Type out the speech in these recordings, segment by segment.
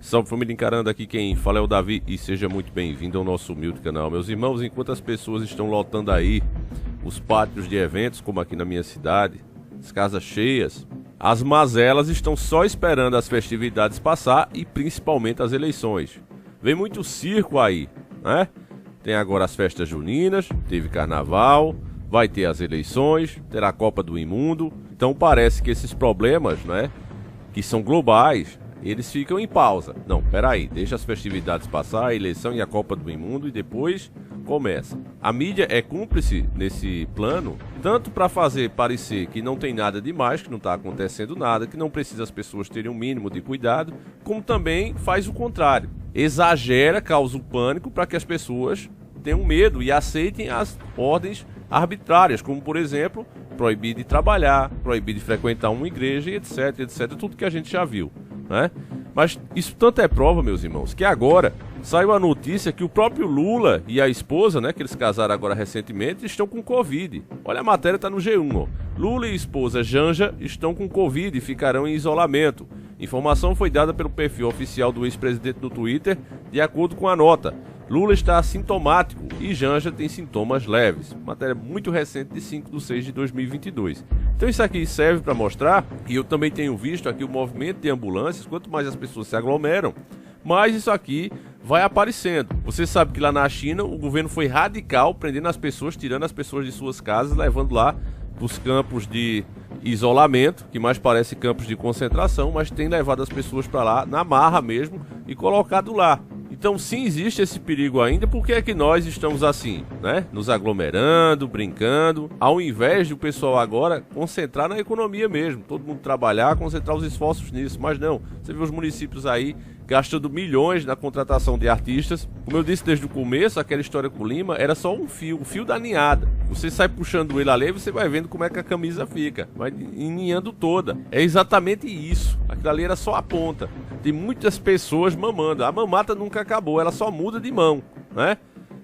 Salve família Encarando, aqui quem fala é o Davi e seja muito bem-vindo ao nosso humilde canal. Meus irmãos, enquanto as pessoas estão lotando aí os pátios de eventos, como aqui na minha cidade, as casas cheias, as mazelas estão só esperando as festividades passar e principalmente as eleições. Vem muito circo aí, né? Tem agora as festas juninas, teve carnaval, vai ter as eleições, terá a Copa do Imundo. Então parece que esses problemas, né, que são globais, eles ficam em pausa. Não, peraí, deixa as festividades passar, a eleição e a Copa do Imundo e depois começa. A mídia é cúmplice nesse plano, tanto para fazer parecer que não tem nada demais, que não está acontecendo nada, que não precisa as pessoas terem um mínimo de cuidado, como também faz o contrário. Exagera, causa o pânico para que as pessoas tenham medo e aceitem as ordens arbitrárias, como por exemplo, proibir de trabalhar, proibir de frequentar uma igreja, etc, etc, tudo que a gente já viu, né? Mas isso tanto é prova, meus irmãos, que agora saiu a notícia que o próprio Lula e a esposa, né, que eles casaram agora recentemente, estão com Covid. Olha, a matéria tá no G1, ó. Lula e esposa Janja estão com Covid e ficarão em isolamento. Informação foi dada pelo perfil oficial do ex-presidente no Twitter, de acordo com a nota. Lula está assintomático e Janja tem sintomas leves. Matéria muito recente de 5/6/2022. Então isso aqui serve para mostrar, e eu também tenho visto aqui o movimento de ambulâncias, quanto mais as pessoas se aglomeram, mais isso aqui vai aparecendo. Você sabe que lá na China o governo foi radical, prendendo as pessoas, tirando as pessoas de suas casas, levando lá para os campos de isolamento, que mais parece campos de concentração, mas tem levado as pessoas para lá, na marra mesmo, e colocado lá. Então sim, existe esse perigo ainda, porque é que nós estamos assim, né? Nos aglomerando, brincando, ao invés de o pessoal agora concentrar na economia mesmo, todo mundo trabalhar, concentrar os esforços nisso, mas não, você vê os municípios aí gastando milhões na contratação de artistas. Como eu disse desde o começo, aquela história com o Lima era só um fio da ninhada. Você sai puxando ele ali e você vai vendo como é que a camisa fica, vai ninhando toda. É exatamente isso, aquilo ali era só a ponta. Tem muitas pessoas mamando, a mamata nunca acabou, ela só muda de mão, né?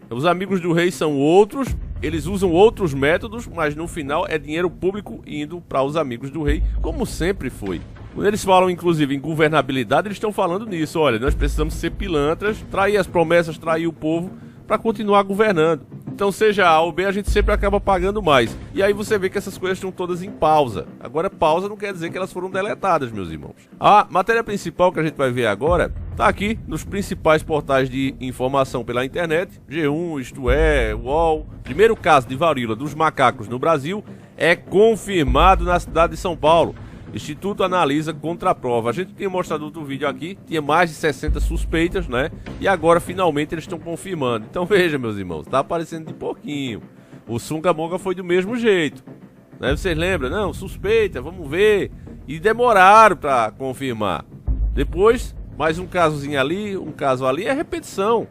Os amigos do rei são outros, eles usam outros métodos, mas no final é dinheiro público indo para os amigos do rei, como sempre foi. Quando eles falam, inclusive, em governabilidade, eles estão falando nisso. Olha, nós precisamos ser pilantras, trair as promessas, trair o povo para continuar governando. Então, seja A ou B, a gente sempre acaba pagando mais. E aí você vê que essas coisas estão todas em pausa. Agora, pausa não quer dizer que elas foram deletadas, meus irmãos. A matéria principal que a gente vai ver agora está aqui nos principais portais de informação pela internet. G1, Isto É, UOL. Primeiro caso de varíola dos macacos no Brasil é confirmado na cidade de São Paulo. Instituto analisa contraprova. A gente tinha mostrado outro vídeo aqui, tinha mais de 60 suspeitas, né? E agora finalmente eles estão confirmando. Então veja, meus irmãos, tá aparecendo de pouquinho. O Sungamonga foi do mesmo jeito, né? Vocês lembram? Não, suspeita, vamos ver. E demoraram para confirmar. Depois, mais um casozinho ali, um caso ali, é repetição,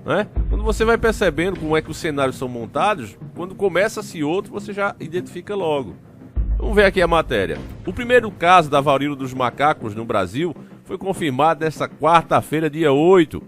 né? Quando você vai percebendo como é que os cenários são montados, quando começa-se outro, você já identifica logo. Vamos ver aqui a matéria. O primeiro caso da varíola dos macacos no Brasil foi confirmado nesta quarta-feira, dia 8,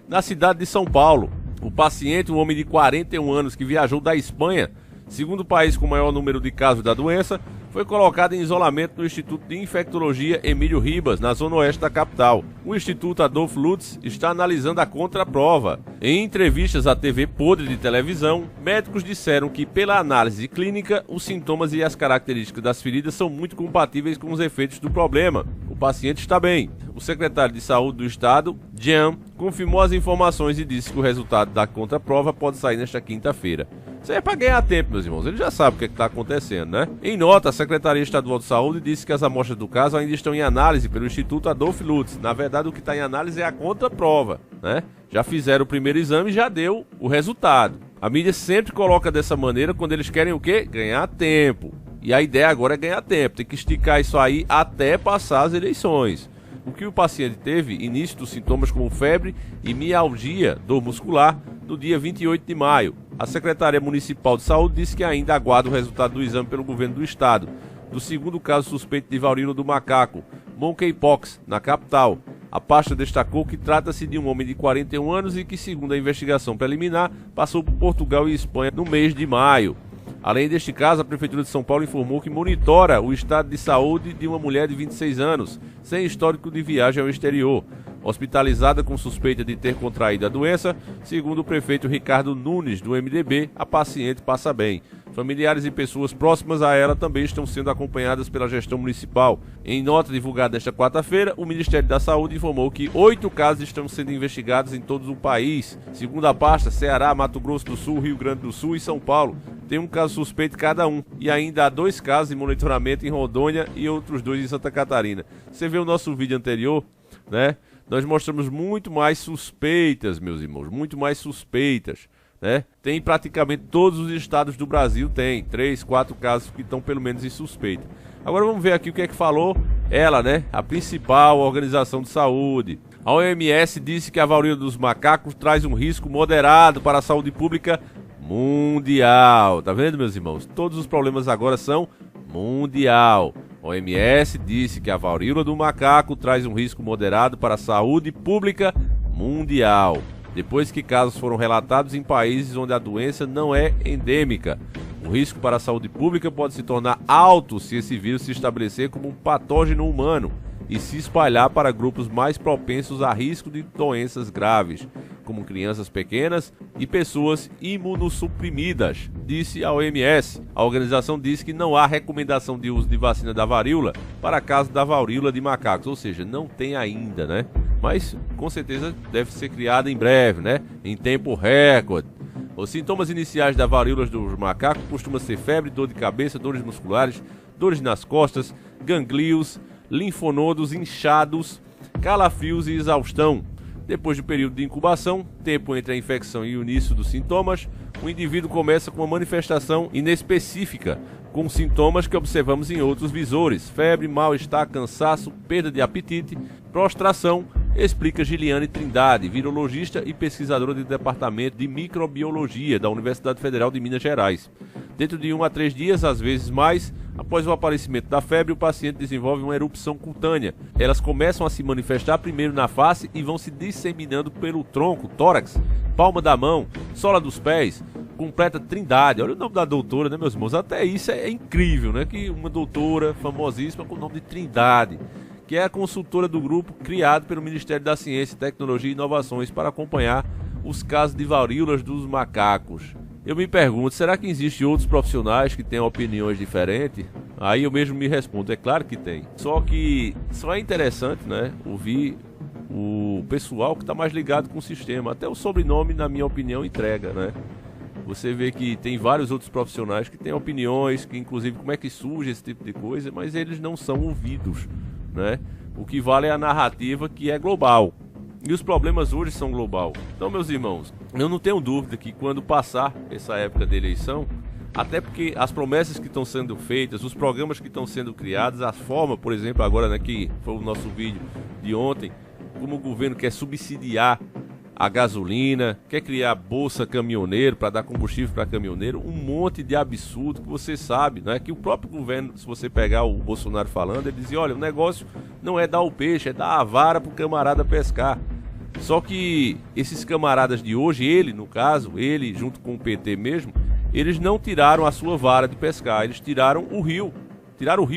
na cidade de São Paulo. O paciente, um homem de 41 anos que viajou da Espanha, segundo o país com o maior número de casos da doença, foi colocado em isolamento no Instituto de Infectologia Emílio Ribas, na zona oeste da capital. O Instituto Adolfo Lutz está analisando a contraprova. Em entrevistas à TV podre de televisão, médicos disseram que, pela análise clínica, os sintomas e as características das feridas são muito compatíveis com os efeitos do problema. O paciente está bem. O secretário de Saúde do Estado, Jean, confirmou as informações e disse que o resultado da contraprova pode sair nesta quinta-feira. Isso aí é para ganhar tempo, meus irmãos. Ele já sabe o que está acontecendo, né? Em nota, a Secretaria Estadual de Saúde disse que as amostras do caso ainda estão em análise pelo Instituto Adolfo Lutz. Na verdade, o que está em análise é a contraprova, né? Já fizeram o primeiro exame e já deu o resultado. A mídia sempre coloca dessa maneira quando eles querem o quê? Ganhar tempo. E a ideia agora é ganhar tempo. Tem que esticar isso aí até passar as eleições. O que o paciente teve, início dos sintomas como febre e mialgia, dor muscular, no dia 28 de maio. A Secretaria Municipal de Saúde disse que ainda aguarda o resultado do exame pelo governo do estado, do segundo caso suspeito de varíola do macaco, Monkeypox, na capital. A pasta destacou que trata-se de um homem de 41 anos e que, segundo a investigação preliminar, passou por Portugal e Espanha no mês de maio. Além deste caso, a Prefeitura de São Paulo informou que monitora o estado de saúde de uma mulher de 26 anos, sem histórico de viagem ao exterior. hospitalizada com suspeita de ter contraído a doença. Segundo o prefeito Ricardo Nunes, do MDB, a paciente passa bem. Familiares e pessoas próximas a ela também estão sendo acompanhadas pela gestão municipal. Em nota divulgada esta quarta-feira, o Ministério da Saúde informou que 8 casos estão sendo investigados em todo o país. Segundo a pasta, Ceará, Mato Grosso do Sul, Rio Grande do Sul e São Paulo tem um caso suspeito cada um. E ainda há 2 casos em monitoramento em Rondônia e outros 2 em Santa Catarina. Você vê o nosso vídeo anterior, né? Nós mostramos muito mais suspeitas, meus irmãos, muito mais suspeitas. Tem praticamente todos os estados do Brasil, tem 3, 4 casos que estão pelo menos em suspeita. Agora vamos ver aqui o que é que falou ela, né? A principal organização de saúde. A OMS disse que a varíola dos macacos traz um risco moderado para a saúde pública mundial. Tá vendo, meus irmãos? Todos os problemas agora são mundial. A OMS disse que a varíola do macaco traz um risco moderado para a saúde pública mundial, depois que casos foram relatados em países onde a doença não é endêmica. O risco para a saúde pública pode se tornar alto se esse vírus se estabelecer como um patógeno humano e se espalhar para grupos mais propensos a risco de doenças graves, como crianças pequenas e pessoas imunossuprimidas, disse a OMS. A organização disse que não há recomendação de uso de vacina da varíola para caso da varíola de macacos, ou seja, não tem ainda, né? Mas com certeza deve ser criada em breve, né? Em tempo recorde. Os sintomas iniciais da varíola dos macacos costumam ser febre, dor de cabeça, dores musculares, dores nas costas, ganglios, linfonodos inchados, calafrios e exaustão. Depois do período de incubação, tempo entre a infecção e o início dos sintomas, o indivíduo começa com uma manifestação inespecífica, com sintomas que observamos em outros visores: febre, mal-estar, cansaço, perda de apetite, prostração, explica Giliane Trindade, virologista e pesquisadora do Departamento de Microbiologia da Universidade Federal de Minas Gerais. Dentro de 1 a 3 dias, às vezes mais, após o aparecimento da febre, o paciente desenvolve uma erupção cutânea. Elas começam a se manifestar primeiro na face e vão se disseminando pelo tronco, tórax, palma da mão, sola dos pés. Completa Trindade, olha o nome da doutora, né, meus irmãos? Até isso é incrível, né? Que uma doutora famosíssima com o nome de Trindade, que é a consultora do grupo criado pelo Ministério da Ciência, Tecnologia e Inovações para acompanhar os casos de varíolas dos macacos. Eu me pergunto, será que existem outros profissionais que têm opiniões diferentes? Aí eu mesmo me respondo, é claro que tem. Só que só é interessante, né, ouvir o pessoal que está mais ligado com o sistema. Até o sobrenome, na minha opinião, entrega, né? Você vê que tem vários outros profissionais que têm opiniões, que inclusive como é que surge esse tipo de coisa, mas eles não são ouvidos, né? O que vale é a narrativa, que é global. E os problemas hoje são global. Então, meus irmãos, eu não tenho dúvida que quando passar essa época de eleição, até porque as promessas que estão sendo feitas, os programas que estão sendo criados, a forma, por exemplo, agora, né, que foi o nosso vídeo de ontem, como o governo quer subsidiar a gasolina, quer criar bolsa caminhoneiro para dar combustível para caminhoneiro, um monte de absurdo que você sabe, né? Que o próprio governo, se você pegar o Bolsonaro falando, ele dizia, olha, o negócio não é dar o peixe, é dar a vara para o camarada pescar. Só que esses camaradas de hoje, ele no caso, ele junto com o PT mesmo, eles não tiraram a sua vara de pescar, eles tiraram o rio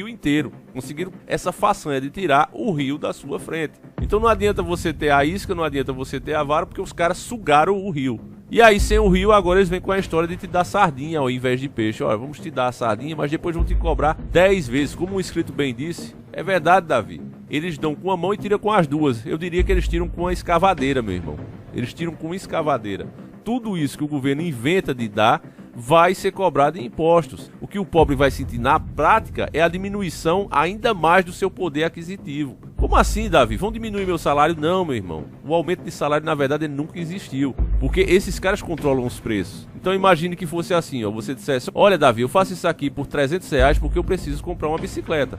inteiro, conseguiram essa façanha de tirar o rio da sua frente. Então não adianta você ter a isca, não adianta você ter a vara, porque os caras sugaram o rio. E aí sem o rio agora eles vêm com a história de te dar sardinha ao invés de peixe. Olha, vamos te dar a sardinha, mas depois vão te cobrar 10 vezes, como o inscrito bem disse. É verdade, Davi, eles dão com uma mão e tiram com as duas. Eu diria que eles tiram com uma escavadeira, meu irmão. Eles tiram com uma escavadeira. Tudo isso que o governo inventa de dar vai ser cobrado em impostos. O que o pobre vai sentir na prática é a diminuição ainda mais do seu poder aquisitivo. Como assim, Davi? Vão diminuir meu salário? Não, meu irmão. O aumento de salário, na verdade, ele nunca existiu. Porque esses caras controlam os preços. Então imagine que fosse assim, ó. Você dissesse, olha, Davi, eu faço isso aqui por R$300 porque eu preciso comprar uma bicicleta.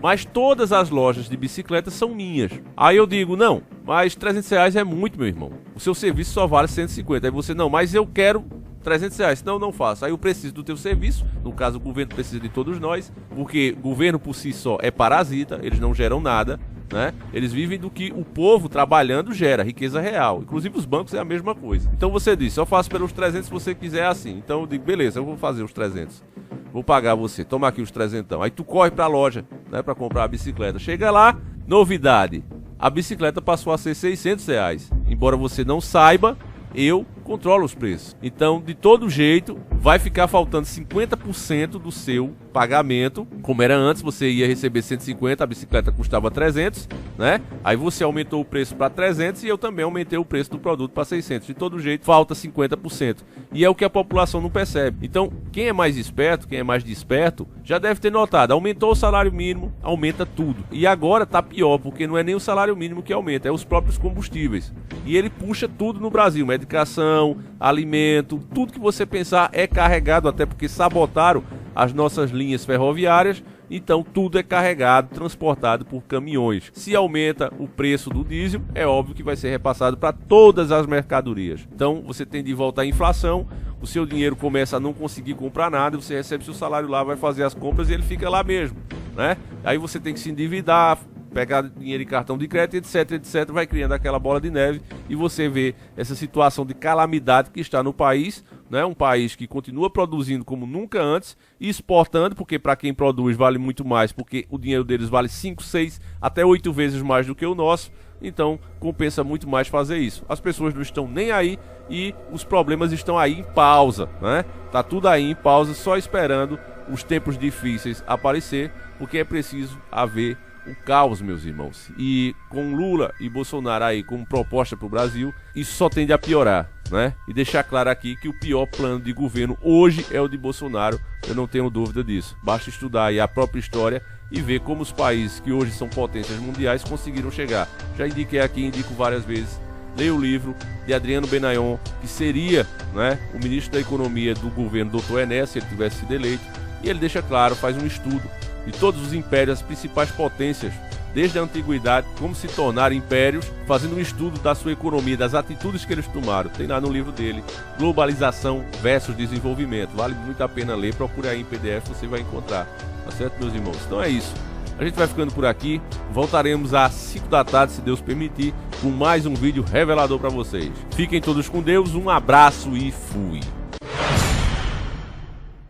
Mas todas as lojas de bicicleta são minhas. Aí eu digo, não, mas R$300 é muito, meu irmão. O seu serviço só vale 150. Aí você, não, mas eu quero R$300, não, não faço. Aí eu preciso do teu serviço, no caso o governo precisa de todos nós, porque o governo por si só é parasita, eles não geram nada, né? Eles vivem do que o povo trabalhando gera, riqueza real. Inclusive os bancos é a mesma coisa. Então você diz, eu faço pelos 300 se você quiser assim. Então eu digo, beleza, eu vou fazer os 300. Vou pagar você, toma aqui os 300. Aí tu corre pra loja, né, pra comprar a bicicleta. Chega lá, novidade, a bicicleta passou a ser R$600. Embora você não saiba, eu controlo os preços. Então, de todo jeito, vai ficar faltando 50% do seu pagamento. Como era antes, você ia receber 150, a bicicleta custava 300, né? Aí você aumentou o preço para 300 e eu também aumentei o preço do produto para 600. De todo jeito, falta 50%. E é o que a população não percebe. Então, quem é mais esperto, quem é mais desperto, já deve ter notado. Aumentou o salário mínimo, aumenta tudo. E agora tá pior, porque não é nem o salário mínimo que aumenta, é os próprios combustíveis. E ele puxa tudo no Brasil, medicação, alimento, tudo que você pensar é carregado, até porque sabotaram as nossas linhas ferroviárias, então tudo é carregado, transportado por caminhões. Se aumenta o preço do diesel, é óbvio que vai ser repassado para todas as mercadorias. Então você tem de volta à inflação, o seu dinheiro começa a não conseguir comprar nada, você recebe seu salário lá, vai fazer as compras e ele fica lá mesmo, né? Aí você tem que se endividar, pegar dinheiro em cartão de crédito, etc, etc, vai criando aquela bola de neve e você vê essa situação de calamidade que está no país, né? Um país que continua produzindo como nunca antes e exportando, porque para quem produz vale muito mais, porque o dinheiro deles vale 5, 6, até 8 vezes mais do que o nosso, então compensa muito mais fazer isso. As pessoas não estão nem aí e os problemas estão aí em pausa, né? Tá tudo aí em pausa, só esperando os tempos difíceis aparecer, porque é preciso haver o caos, meus irmãos. E com Lula e Bolsonaro aí como proposta para o Brasil, isso só tende a piorar, né? E deixar claro aqui que o pior plano de governo hoje é o de Bolsonaro, eu não tenho dúvida disso. Basta estudar aí a própria história e ver como os países que hoje são potências mundiais conseguiram chegar. Já indiquei aqui, indico várias vezes. Leia o livro de Adriano Benayon, que seria, né, o ministro da Economia do governo Dr. Enéas, se ele tivesse sido eleito, e ele deixa claro, faz um estudo de todos os impérios, as principais potências, desde a antiguidade, como se tornaram impérios, fazendo um estudo da sua economia, das atitudes que eles tomaram. Tem lá no livro dele, Globalização versus Desenvolvimento. Vale muito a pena ler, procure aí em PDF, você vai encontrar. Tá certo, meus irmãos? Então é isso. A gente vai ficando por aqui, voltaremos às 5 da tarde, se Deus permitir, com mais um vídeo revelador para vocês. Fiquem todos com Deus, um abraço e fui!